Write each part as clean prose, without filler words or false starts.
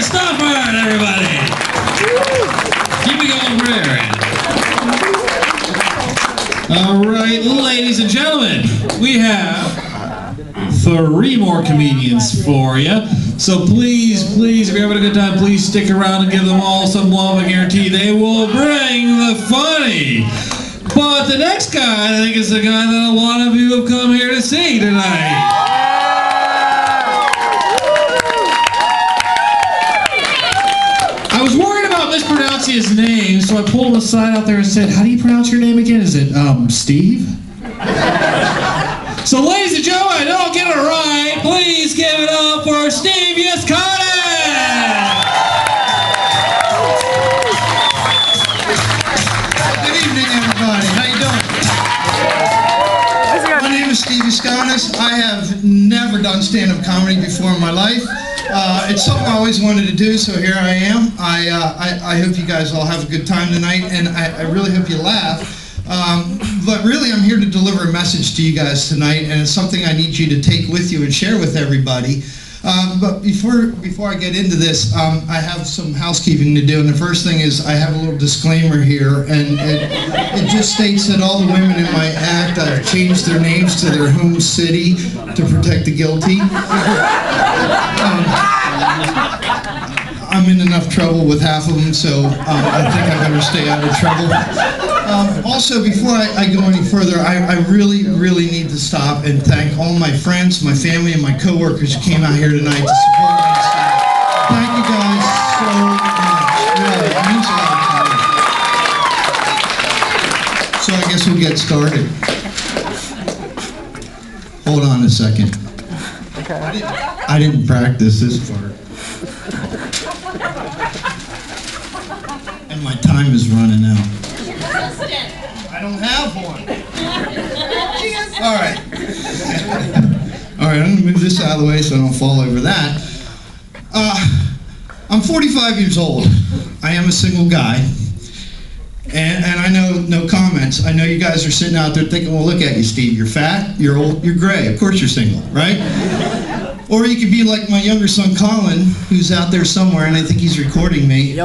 for Stoppard, everybody. Keep it going for Aaron. All right, ladies and gentlemen, we have 3 more comedians for you. So please, if you're having a good time, please stick around and give them all some love. I guarantee they will bring the funny. But the next guy, I think, is the guy that a lot of you have come here to see tonight. I was worried about mispronouncing his name, so I pulled him aside out there and said, "How do you pronounce your name again? Is it, Steve?" So, ladies and gentlemen, don't get it right. Please give it up for Steve Yaskada! Good evening, everybody. How you doing? My name is Steve Yaskada. I have never done stand-up comedy before in my life. It's something I always wanted to do, so here I am. I hope you guys all have a good time tonight, and I really hope you laugh. But really, I'm here to deliver a message to you guys tonight, and it's something I need you to take with you and share with everybody. But before I get into this, I have some housekeeping to do, and the first thing is I have a little disclaimer here, and it just states that all the women in my act, I've changed their names to their home city to protect the guilty. I'm in enough trouble with half of them, so I think I better stay out of trouble. Also, before I go any further, I really need to stop and thank all my friends, my family, and my coworkers who came out here tonight to support me. Thank you guys so much. Really, it means a lot to me. So I guess we'll get started. Hold on a second. Okay. I didn't practice this part. And my time is running out. I don't have one. All right. All right, I'm going to move this out of the way so I don't fall over that. I'm 45 years old. I am a single guy. And I know, no comments. I know you guys are sitting out there thinking, well, look at you, Steve. You're fat, you're old, you're gray. Of course you're single, right? Or you could be like my younger son, Colin, who's out there somewhere, and I think he's recording me.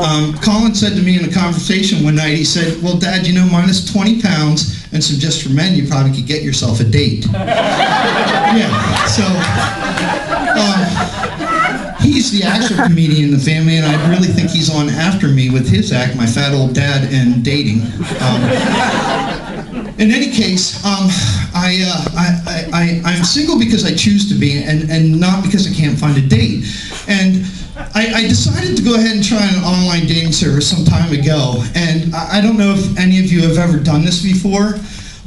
Colin said to me in a conversation one night, he said, well, Dad, you know, minus 20 pounds and some Just for Men, you probably could get yourself a date. Yeah, so he's the actual comedian in the family, and I really think he's on after me with his act, My Fat Old Dad and Dating. In any case, I'm single because I choose to be, and not because I can't find a date. And I decided to go ahead and try an online dating service some time ago. And I don't know if any of you have ever done this before,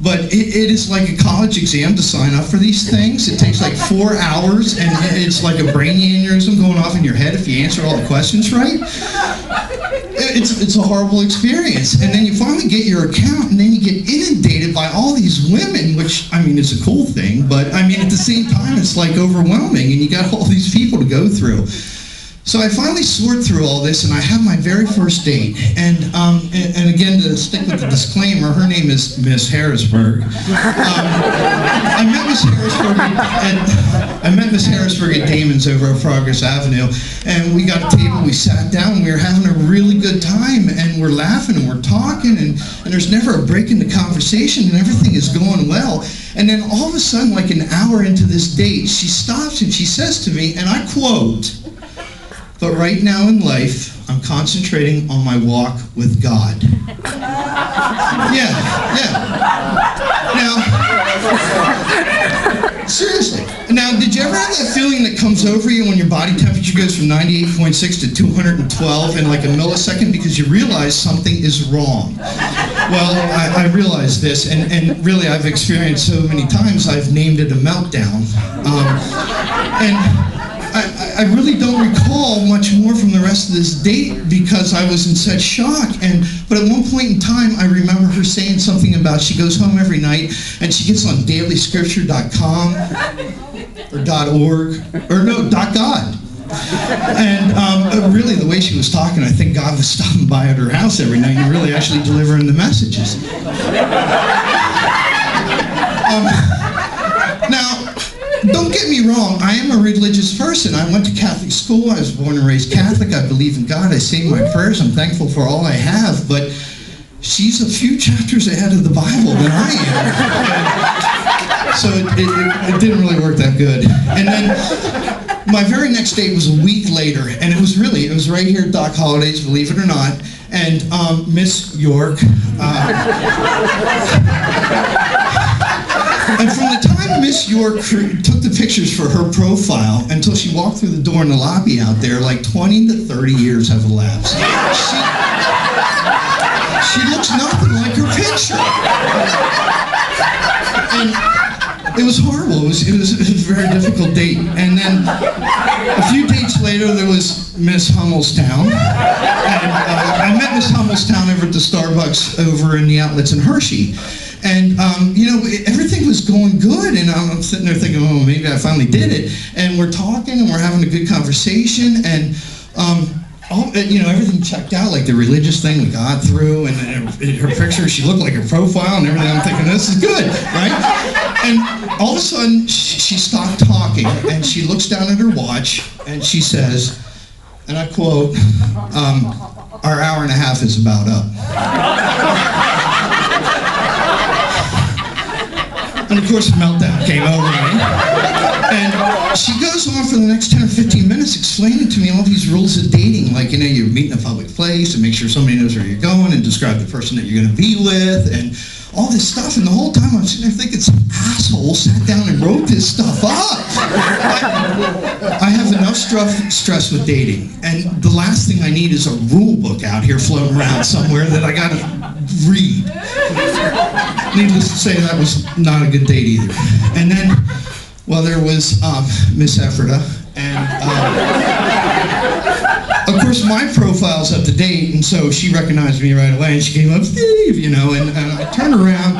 but it is like a college exam to sign up for these things. It takes like 4 hours, and it's like a brain aneurysm going off in your head if you answer all the questions right. It's a horrible experience. And then you finally get your account, and then you get inundated by all these women, which, I mean, it's a cool thing, but I mean, at the same time, it's like overwhelming, and you got all these people to go through. So I finally sort through all this, and I have my very first date. And again, to stick with the disclaimer, her name is Miss Harrisburg. I met Miss Harrisburg at Damon's over at Progress Avenue, and we got a table, we sat down, and we were having a really good time, and we're laughing, and we're talking, and there's never a break in the conversation, and everything is going well. And then all of a sudden, like an hour into this date, she stops and she says to me, and I quote, "But right now in life, I'm concentrating on my walk with God." Yeah. Now, seriously. Now, did you ever have that feeling that comes over you when your body temperature goes from 98.6 to 212 in like a millisecond because you realize something is wrong? Well, I realized this, and really I've experienced so many times I've named it a meltdown. I really don't recall much more from the rest of this date because I was in such shock. But at one point in time, I remember her saying something about she goes home every night and she gets on dailyscripture.com or .org, or no, .god. And really, the way she was talking, I think God was stopping by at her house every night and really actually delivering the messages. Now, don't get me wrong, I am a a religious person. I went to Catholic school. I was born and raised Catholic. I believe in God. I say my prayers. I'm thankful for all I have. But she's a few chapters ahead of the Bible than I am. So it didn't really work that good. And then my very next date was a week later, and it was right here at Doc Holliday's, believe it or not. And Miss York, and from the time Miss York took the pictures for her profile until she walked through the door in the lobby out there, like 20 to 30 years have elapsed. She looks nothing like her picture. And it was horrible. It was a very difficult date. And then a few dates later, there was Miss Hummelstown. And I met Miss Hummelstown over at the Starbucks over in the outlets in Hershey. And, everything was going good, and I'm sitting there thinking, oh, maybe I finally did it. And we're talking, and we're having a good conversation, and, everything checked out, like the religious thing we got through, and her picture, she looked like her profile, and everything. I'm thinking, this is good, right? And all of a sudden, she stopped talking, and she looks down at her watch, and she says, and I quote, our hour and a half is about up. And of course, a meltdown came over me. And she goes on for the next 10 or 15 minutes explaining to me all these rules of dating, like, you meet in a public place and make sure somebody knows where you're going and describe the person that you're going to be with and all this stuff. And the whole time I'm sitting there thinking, some asshole sat down and wrote this stuff up. I have enough stress with dating. And the last thing I need is a rule book out here floating around somewhere that I got to read. Needless to say, that was not a good date either. And then, well, there was Miss Ephrata, and of course my profile's up to date, and so she recognized me right away, and she came up, Steve, and I turned around,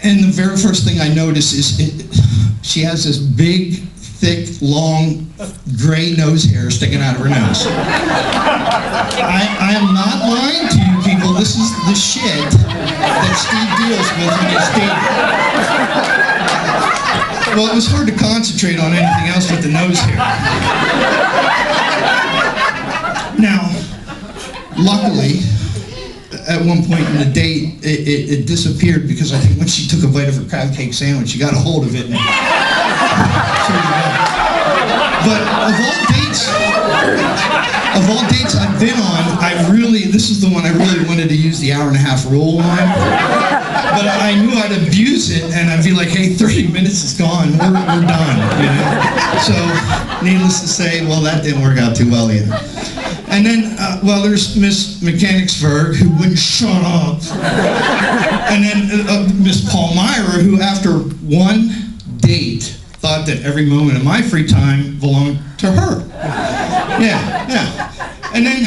and the very first thing I noticed is she has this big, thick, long, gray nose hair sticking out of her nose. I am not lying to you people. This is the shit that Steve deals with when he's dating. Well, it was hard to concentrate on anything else with the nose hair. Now, luckily, at one point in the date, it disappeared because I think when she took a bite of her crab cake sandwich, she got a hold of it. And but of all dates I've been on, this is the one I really wanted to use the hour and a half rule on. But I knew I'd abuse it, and I'd be like, hey, 30 minutes is gone, we're done, So, needless to say, well, that didn't work out too well either. And then, there's Miss Mechanicsburg, who wouldn't shut up. And then Miss Palmyra, who after one date thought that every moment of my free time belonged to her. Yeah. And then,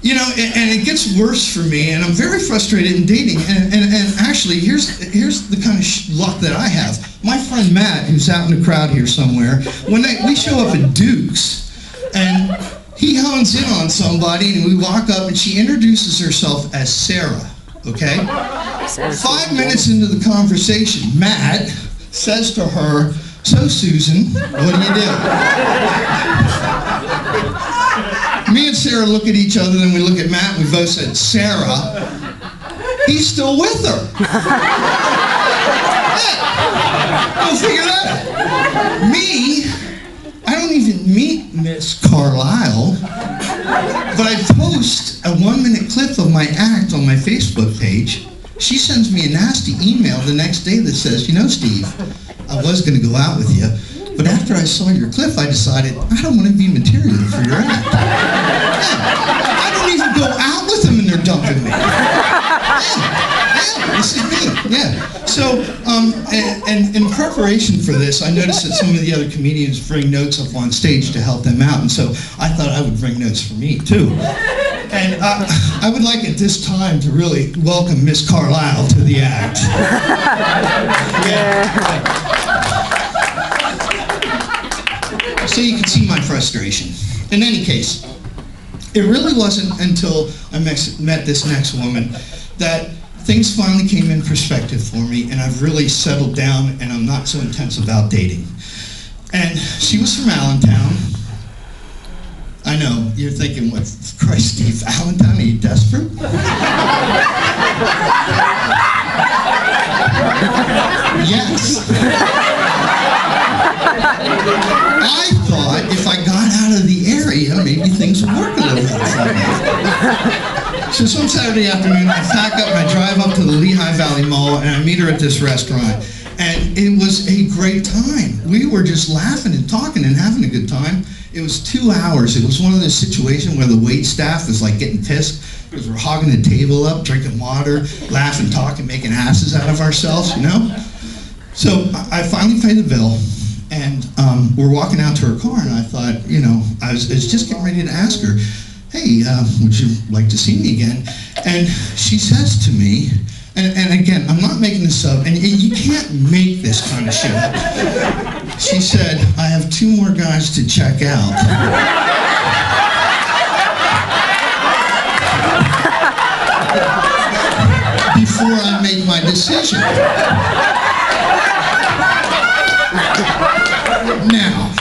and it gets worse for me, and I'm very frustrated in dating. And actually, here's the kind of luck that I have. My friend Matt, who's out in the crowd here somewhere, when we show up at Duke's, and he hones in on somebody, and we walk up, and she introduces herself as Sarah, okay? 5 minutes into the conversation, Matt says to her, so Susan, what do you do? Me and Sarah look at each other, then we look at Matt, and we both said, Sarah, he's still with her. Yeah. Go figure that out. Me, I don't even meet Miss Carlisle, but I post a 1-minute clip of my act on my Facebook page. She sends me a nasty email the next day that says, Steve, I was going to go out with you, but after I saw your clip, I decided I don't want to be material for your act. Yeah. I don't even go out with them and they're dumping me. Yeah, this is me. Yeah. So, and in preparation for this, I noticed that some of the other comedians bring notes up on stage to help them out, and so I thought I would bring notes for me, too. And I would like at this time to really welcome Miss Carlisle to the act. Yeah. So you can see my frustration. In any case, it really wasn't until I met this next woman that things finally came in perspective for me, and I've really settled down, and I'm not so intense about dating. And she was from Allentown. I know, you're thinking, what, Christ, Steve, Allentown, are you desperate? Yes. I thought if I got out of the area, maybe things would work a little bit for me. So some Saturday afternoon, I pack up and I drive up to the Lehigh Valley Mall and I meet her at this restaurant. And it was a great time. We were just laughing and talking and having a good time. It was 2 hours. It was one of those situations where the wait staff was like getting pissed because we're hogging the table up, drinking water, laughing, talking, making asses out of ourselves, you know? So I finally paid the bill, and we're walking out to her car, and I thought, you know, I was just getting ready to ask her, hey, would you like to see me again? And she says to me, and again, I'm not making this up, and you can't make this kind of shit up. She said, I have 2 more guys to check out. Before I make my decision. Now,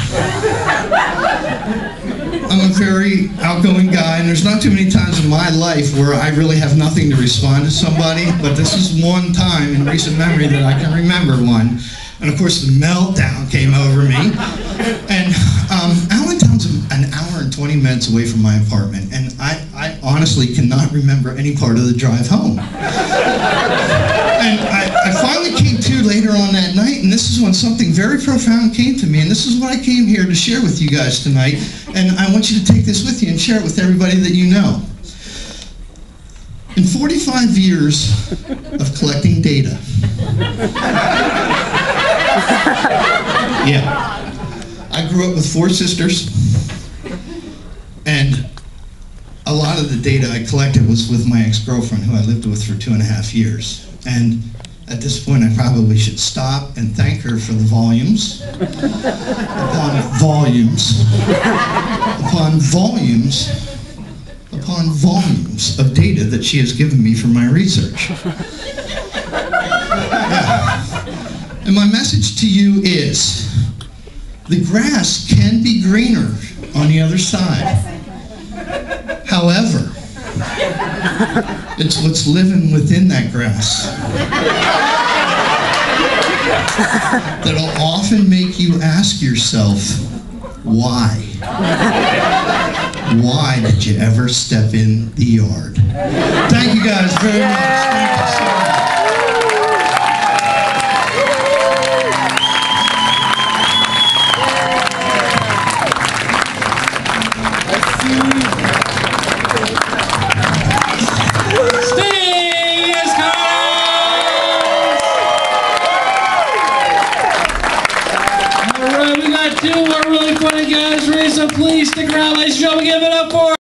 I'm a very outgoing guy, and there's not too many times in my life where I really have nothing to respond to somebody, but this is one time in recent memory that I can remember one. And of course, the meltdown came over me. And Allentown's an hour and 20 minutes away from my apartment, and I honestly cannot remember any part of the drive home. And I finally came to later on that night, and this is when something very profound came to me, and this is what I came here to share with you guys tonight, and I want you to take this with you and share it with everybody that you know. In 45 years of collecting data, yeah, I grew up with 4 sisters, and a lot of the data I collected was with my ex-girlfriend, who I lived with for 2.5 years. And at this point, I probably should stop and thank her for the volumes, upon volumes, upon volumes, upon volumes of data that she has given me for my research. Yeah. And my message to you is, the grass can be greener on the other side. However, it's what's living within that grass that'll often make you ask yourself, why? Why did you ever step in the yard? Thank you guys very much. Thank you so much. We got 2 more really funny guys ready, so please stick around, ladies and gentlemen, give it up for